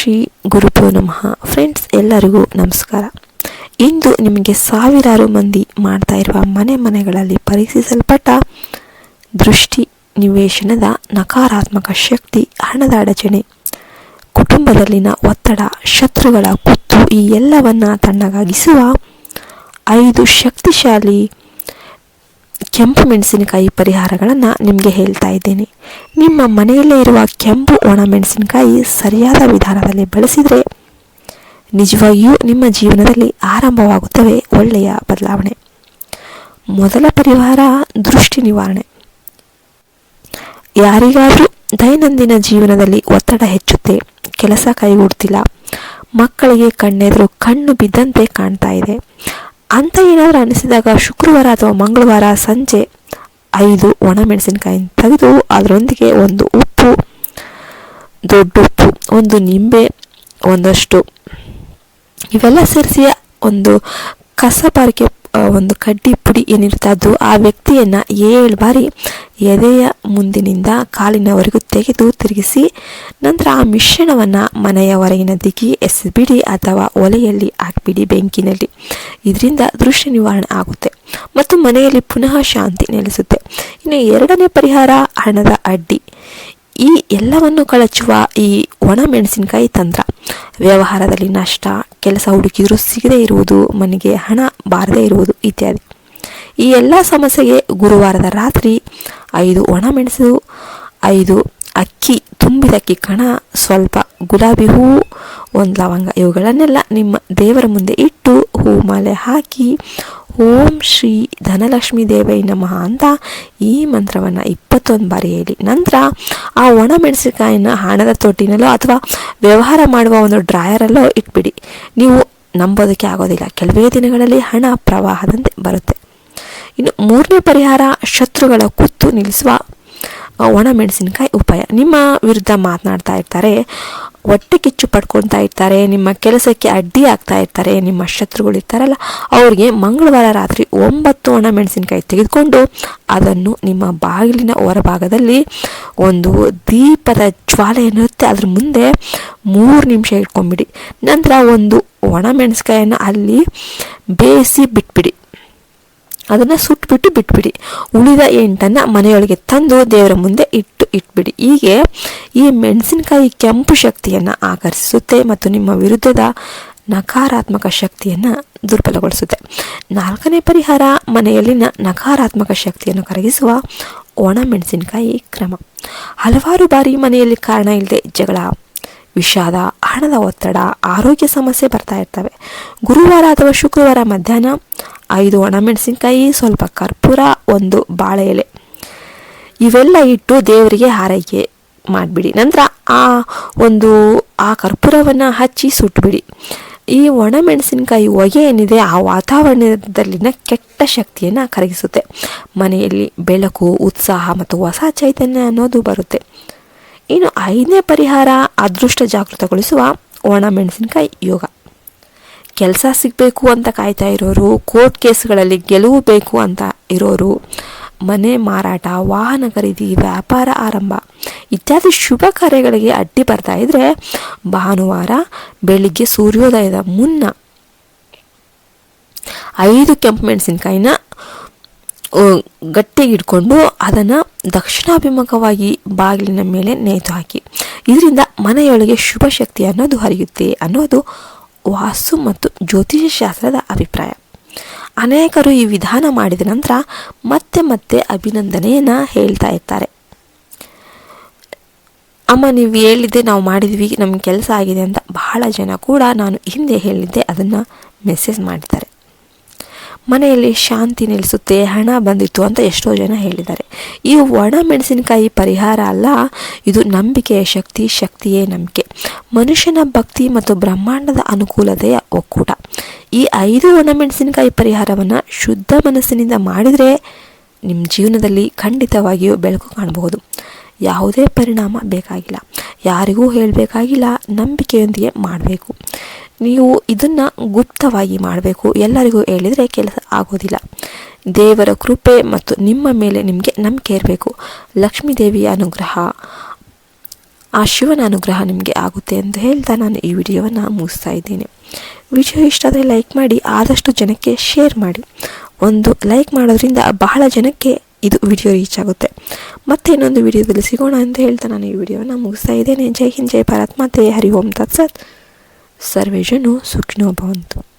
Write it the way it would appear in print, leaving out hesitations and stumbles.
ಶ್ರೀ ಗುರುಭ್ಯೋ ನಮಃ. ಫ್ರೆಂಡ್ಸ್, ಎಲ್ಲರಿಗೂ ನಮಸ್ಕಾರ. ಇಂದು ನಿಮಗೆ ಸಾವಿರಾರು ಮಂದಿ ಮಾಡ್ತಾ ಇರುವ ಮನೆಗಳಲ್ಲಿ ಪರೀಕ್ಷಿಸಲ್ಪಟ್ಟ ದೃಷ್ಟಿ ನಿವೇಶನದ ನಕಾರಾತ್ಮಕ ಶಕ್ತಿ, ಹಣದ ಅಡಚಣೆ, ಕುಟುಂಬದಲ್ಲಿನ ಒತ್ತಡ, ಶತ್ರುಗಳ ಕುತ್ತು ಈ ಎಲ್ಲವನ್ನ ತಣ್ಣಗಾಗಿಸುವ 5 ಶಕ್ತಿಶಾಲಿ ಕೆಂಪು ಮೆಣಸಿನಕಾಯಿ ಪರಿಹಾರಗಳನ್ನು ನಿಮಗೆ ಹೇಳ್ತಾ ಇದ್ದೇನೆ. ನಿಮ್ಮ ಮನೆಯಲ್ಲೇ ಇರುವ ಕೆಂಪು ಒಣಮೆಣಸಿನಕಾಯಿ ಸರಿಯಾದ ವಿಧಾನದಲ್ಲಿ ಬಳಸಿದರೆ ನಿಜವಾಗಿಯೂ ನಿಮ್ಮ ಜೀವನದಲ್ಲಿ ಆರಂಭವಾಗುತ್ತವೆ ಒಳ್ಳೆಯ ಬದಲಾವಣೆ. ಮೊದಲ ಪರಿಹಾರ ದೃಷ್ಟಿ ನಿವಾರಣೆ. ಯಾರಿಗಾದರೂ ದೈನಂದಿನ ಜೀವನದಲ್ಲಿ ಒತ್ತಡ ಹೆಚ್ಚುತ್ತೆ, ಕೆಲಸ ಕೈಗೂಡ್ತಿಲ್ಲ, ಮಕ್ಕಳಿಗೆ ಕಣ್ಣೆದುರು ಕಣ್ಣು ಬಿದ್ದಂತೆ ಕಾಣ್ತಾ ಇದೆ ಅಂತ ಏನಾದರೂ ಅನಿಸಿದಾಗ ಶುಕ್ರವಾರ ಅಥವಾ ಮಂಗಳವಾರ ಸಂಜೆ 5 ಒಣಮೆಣಸಿನಕಾಯಿ ತೆಗೆದು ಅದರೊಂದಿಗೆ ಒಂದು ಉಪ್ಪು, ದೊಡ್ಡ ಉಪ್ಪು, ಒಂದು ನಿಂಬೆ ಒಂದಷ್ಟು ಇವೆಲ್ಲ ಸೇರಿಸಿ ಒಂದು ಕಸಬಾರಿಕೆ ಒಂದು ಕಡ್ಡಿ ಪುಡಿ ಏನಿರುತ್ತೆ ಅದು ಆ ವ್ಯಕ್ತಿಯನ್ನು 7 ಬಾರಿ ಎದೆಯ ಮುಂದಿನಿಂದ ಕಾಲಿನವರೆಗೂ ತೆಗೆದು ತಿರುಗಿಸಿ ನಂತರ ಆ ಮಿಶ್ರಣವನ್ನು ಮನೆಯ ಹೊರಗಿನ ದಿಕ್ಕಿ ಎಸೆಬಿಡಿ ಅಥವಾ ಒಲೆಯಲ್ಲಿ ಹಾಕಿಬಿಡಿ ಬೆಂಕಿನಲ್ಲಿ. ಇದರಿಂದ ದೃಷ್ಟಿ ನಿವಾರಣೆ ಆಗುತ್ತೆ ಮತ್ತು ಮನೆಯಲ್ಲಿ ಪುನಃ ಶಾಂತಿ ನೆಲೆಸುತ್ತೆ. ಇನ್ನು ಎರಡನೇ ಪರಿಹಾರ ಹಣದ ಅಡ್ಡಿ. ಈ ಎಲ್ಲವನ್ನು ಕಳಚುವ ಈ ಒಣಮೆಣಸಿನಕಾಯಿ ತಂತ್ರ. ವ್ಯವಹಾರದಲ್ಲಿ ನಷ್ಟ, ಕೆಲಸ ಹುಡುಕಿದರೂ ಸಿಗದೇ ಇರುವುದು, ಮನೆಗೆ ಹಣ ಬಾರದೇ ಇರುವುದು ಇತ್ಯಾದಿ. ಈ ಎಲ್ಲ ಸಮಸ್ಯೆಗೆ ಗುರುವಾರದ ರಾತ್ರಿ 5 ಒಣಮೆಣಸು, 5 ಅಕ್ಕಿ, ತುಂಬಿದ ಅಕ್ಕಿ ಕಣ, ಸ್ವಲ್ಪ ಗುಲಾಬಿ ಹೂವು, 1 ಲವಂಗ ಇವುಗಳನ್ನೆಲ್ಲ ನಿಮ್ಮ ದೇವರ ಮುಂದೆ ಇಟ್ಟು ಹೂಮಾಲೆ ಹಾಕಿ ಓಂ ಶ್ರೀ ಧನಲಕ್ಷ್ಮೀ ದೇವೈ ನಮಃ ಅಂತ ಈ ಮಂತ್ರವನ್ನು 21 ಬಾರಿ ಹೇಳಿ ನಂತರ ಆ ಒಣಮೆಣಸಿನಕಾಯಿನ ಹಣದ ತೊಟ್ಟಿನಲ್ಲೋ ಅಥವಾ ವ್ಯವಹಾರ ಮಾಡುವ ಒಂದು ಡ್ರಾಯರಲ್ಲೋ ಇಟ್ಬಿಡಿ. ನೀವು ನಂಬೋದಕ್ಕೆ ಆಗೋದಿಲ್ಲ, ಕೆಲವೇ ದಿನಗಳಲ್ಲಿ ಹಣ ಪ್ರವಾಹದಂತೆ ಬರುತ್ತೆ. ಇನ್ನು ಮೂರನೇ ಪರಿಹಾರ ಶತ್ರುಗಳ ಕುತ್ತು ನಿಲ್ಲಿಸುವ ಒಣಮೆಣಸಿನಕಾಯಿ ಉಪಾಯ. ನಿಮ್ಮ ವಿರುದ್ಧ ಮಾತನಾಡ್ತಾ ಇರ್ತಾರೆ, ಹೊಟ್ಟೆ ಕಿಚ್ಚು ಪಡ್ಕೊಳ್ತಾ ಇರ್ತಾರೆ, ನಿಮ್ಮ ಕೆಲಸಕ್ಕೆ ಅಡ್ಡಿ ಆಗ್ತಾ ಇರ್ತಾರೆ, ನಿಮ್ಮ ಶತ್ರುಗಳು ಇರ್ತಾರಲ್ಲ ಅವ್ರಿಗೆ ಮಂಗಳವಾರ ರಾತ್ರಿ 9 ಒಣಮೆಣಸಿನಕಾಯಿ ತೆಗೆದುಕೊಂಡು ಅದನ್ನು ನಿಮ್ಮ ಬಾಗಿಲಿನ ಹೊರಭಾಗದಲ್ಲಿ ಒಂದು ದೀಪದ ಜ್ವಾಲೆ ಏನಿರುತ್ತೆ ಅದ್ರ ಮುಂದೆ 3 ನಿಮಿಷ ಇಟ್ಕೊಂಡ್ಬಿಡಿ. ನಂತರ ಒಂದು ಒಣಮೆಣಸಿನಕಾಯನ್ನು ಅಲ್ಲಿ ಬೇಯಿಸಿ ಬಿಟ್ಬಿಡಿ, ಅದನ್ನು ಸುಟ್ಬಿಟ್ಟು ಬಿಟ್ಬಿಡಿ. ಉಳಿದ 8 ಮನೆಯೊಳಗೆ ತಂದು ದೇವರ ಮುಂದೆ ಇಟ್ಬಿಡಿ. ಹೀಗೆ ಈ ಮೆಣಸಿನಕಾಯಿ ಕೆಂಪು ಶಕ್ತಿಯನ್ನು ಆಕರ್ಷಿಸುತ್ತೆ ಮತ್ತು ನಿಮ್ಮ ವಿರುದ್ಧದ ನಕಾರಾತ್ಮಕ ಶಕ್ತಿಯನ್ನು ದುರ್ಬಲಗೊಳಿಸುತ್ತೆ. 4ನೇ ಪರಿಹಾರ ಮನೆಯಲ್ಲಿನ ನಕಾರಾತ್ಮಕ ಶಕ್ತಿಯನ್ನು ಕರಗಿಸುವ ಒಣಮೆಣಸಿನಕಾಯಿ ಕ್ರಮ. ಹಲವಾರು ಬಾರಿ ಮನೆಯಲ್ಲಿ ಕಾರಣ ಇಲ್ಲದೆ ಜಗಳ, ವಿಷಾದ, ಹಣದ ಒತ್ತಡ, ಆರೋಗ್ಯ ಸಮಸ್ಯೆ ಬರ್ತಾ ಇರ್ತವೆ. ಗುರುವಾರ ಅಥವಾ ಶುಕ್ರವಾರ ಮಧ್ಯಾಹ್ನ 5 ಒಣಮೆಣಸಿನಕಾಯಿ, ಸ್ವಲ್ಪ ಕರ್ಪೂರ, 1 ಬಾಳೆ ಎಲೆ ಇವೆಲ್ಲ ಇಟ್ಟು ದೇವರಿಗೆ ಹಾರೈಕೆ ಮಾಡಿಬಿಡಿ. ನಂತರ ಆ ಕರ್ಪೂರವನ್ನು ಹಚ್ಚಿ ಸುಟ್ಟುಬಿಡಿ. ಈ ಒಣಮೆಣಸಿನಕಾಯಿ ಹೊಗೆ ಏನಿದೆ ಆ ವಾತಾವರಣದಲ್ಲಿನ ಕೆಟ್ಟ ಶಕ್ತಿಯನ್ನು ಕರಗಿಸುತ್ತೆ. ಮನೆಯಲ್ಲಿ ಬೆಳಕು, ಉತ್ಸಾಹ ಮತ್ತು ಹೊಸ ಚೈತನ್ಯ ಅನ್ನೋದು ಬರುತ್ತೆ. ಇನ್ನು 5ನೇ ಪರಿಹಾರ ಅದೃಷ್ಟ ಜಾಗೃತಗೊಳಿಸುವ ಒಣಮೆಣಸಿನಕಾಯಿ ಯೋಗ. ಕೆಲಸ ಸಿಗಬೇಕು ಅಂತ ಕಾಯ್ತಾ ಇರೋರು, ಕೋರ್ಟ್ ಕೇಸ್ಗಳಲ್ಲಿ ಗೆಲುವು ಬೇಕು ಅಂತ ಇರೋರು, ಮನೆ ಮಾರಾಟ, ವಾಹನ ಖರೀದಿ, ವ್ಯಾಪಾರ ಆರಂಭ ಇತ್ಯಾದಿ ಶುಭ ಕಾರ್ಯಗಳಿಗೆ ಅಡ್ಡಿ ಬರ್ತಾ ಇದ್ರೆ ಭಾನುವಾರ ಬೆಳಿಗ್ಗೆ ಸೂರ್ಯೋದಯದ ಮುನ್ನ 5 ಕೆಂಪು ಮೆಣಸಿನಕಾಯಿನ ಗಟ್ಟಿಗೆ ಇಟ್ಕೊಂಡು ಅದನ್ನು ದಕ್ಷಿಣಾಭಿಮುಖವಾಗಿ ಬಾಗಿಲಿನ ಮೇಲೆ ನೇತು ಹಾಕಿ. ಇದರಿಂದ ಮನೆಯೊಳಗೆ ಶುಭ ಶಕ್ತಿ ಅನ್ನೋದು ಹರಿಯುತ್ತೆ ಅನ್ನೋದು ವಾಸ್ತು ಮತ್ತು ಜ್ಯೋತಿಷ್ಯ ಶಾಸ್ತ್ರದ ಅಭಿಪ್ರಾಯ. ಅನೇಕರು ಈ ವಿಧಾನ ಮಾಡಿದ ನಂತರ ಮತ್ತೆ ಅಭಿನಂದನೆಯನ್ನು ಹೇಳ್ತಾ ಇರ್ತಾರೆ. ಅಮ್ಮ, ನೀವು ಹೇಳಿದ್ದೆ ನಾವು ಮಾಡಿದ್ವಿ, ನಮ್ಗೆ ಕೆಲಸ ಆಗಿದೆ ಅಂತ ಬಹಳ ಜನ ಕೂಡ ನಾನು ಹಿಂದೆ ಹೇಳಿದ್ದೆ ಅದನ್ನು ಮೆಸೇಜ್ ಮಾಡಿದ್ದಾರೆ. ಮನೆಯಲ್ಲಿ ಶಾಂತಿ ನೆಲೆಸುತ್ತೆ, ಹಣ ಬಂದಿತ್ತು ಅಂತ ಎಷ್ಟೋ ಜನ ಹೇಳಿದ್ದಾರೆ. ಈ ಒಣ ಮೆಣಸಿನಕಾಯಿ ಪರಿಹಾರ ಅಲ್ಲ, ಇದು ನಂಬಿಕೆಯ ಶಕ್ತಿ, ಶಕ್ತಿಯೇ ನಂಬಿಕೆ, ಮನುಷ್ಯನ ಭಕ್ತಿ ಮತ್ತು ಬ್ರಹ್ಮಾಂಡದ ಅನುಕೂಲತೆಯ ಒಕ್ಕೂಟ. ಈ 5 ಒಣಮೆಣಸಿನಕಾಯಿ ಪರಿಹಾರವನ್ನು ಶುದ್ಧ ಮನಸ್ಸಿನಿಂದ ಮಾಡಿದರೆ ನಿಮ್ಮ ಜೀವನದಲ್ಲಿ ಖಂಡಿತವಾಗಿಯೂ ಬೆಳಕು ಕಾಣಬಹುದು. ಯಾವುದೇ ಪರಿಣಾಮ ಬೇಕಾಗಿಲ್ಲ, ಯಾರಿಗೂ ಹೇಳಬೇಕಾಗಿಲ್ಲ, ನಂಬಿಕೆಯೊಂದಿಗೆ ಮಾಡಬೇಕು. ನೀವು ಇದನ್ನು ಗುಪ್ತವಾಗಿ ಮಾಡಬೇಕು. ಎಲ್ಲರಿಗೂ ಹೇಳಿದರೆ ಕೆಲಸ ಆಗೋದಿಲ್ಲ. ದೇವರ ಕೃಪೆ ಮತ್ತು ನಿಮ್ಮ ಮೇಲೆ ನಿಮಗೆ ನಂಬಿಕೆ ಇರಬೇಕು. ಲಕ್ಷ್ಮೀ ದೇವಿಯ ಅನುಗ್ರಹ ಆ ಶಿವನ ಅನುಗ್ರಹ ನಿಮಗೆ ಆಗುತ್ತೆ ಎಂದು ಹೇಳ್ತಾ ನಾನು ಈ ವಿಡಿಯೋವನ್ನು ಮುಗಿಸ್ತಾ ಇದ್ದೀನಿ. ವಿಡಿಯೋ ಇಷ್ಟ ಆದರೆ ಲೈಕ್ ಮಾಡಿ, ಆದಷ್ಟು ಜನಕ್ಕೆ ಶೇರ್ ಮಾಡಿ. ಒಂದು ಲೈಕ್ ಮಾಡೋದ್ರಿಂದ ಬಹಳ ಜನಕ್ಕೆ ಇದು ವಿಡಿಯೋ ರೀಚ್ ಆಗುತ್ತೆ. ಮತ್ತೆ ಇನ್ನೊಂದು ವಿಡಿಯೋದಲ್ಲಿ ಸಿಗೋಣ ಅಂತ ಹೇಳ್ತಾ ನಾನು ಈ ವಿಡಿಯೋವನ್ನು ಮುಗಿಸ್ತಾ ಇದ್ದೇನೆ. ಜೈ ಹಿಂದ್, ಜೈ ಭಾರತ್ ಮಾತೆ, ಹರಿ ಓಂ ತತ್ಸತ್. ಸರ್ವೇ ಜನೋ ಸುಖಿನೋ ಭವಂತು.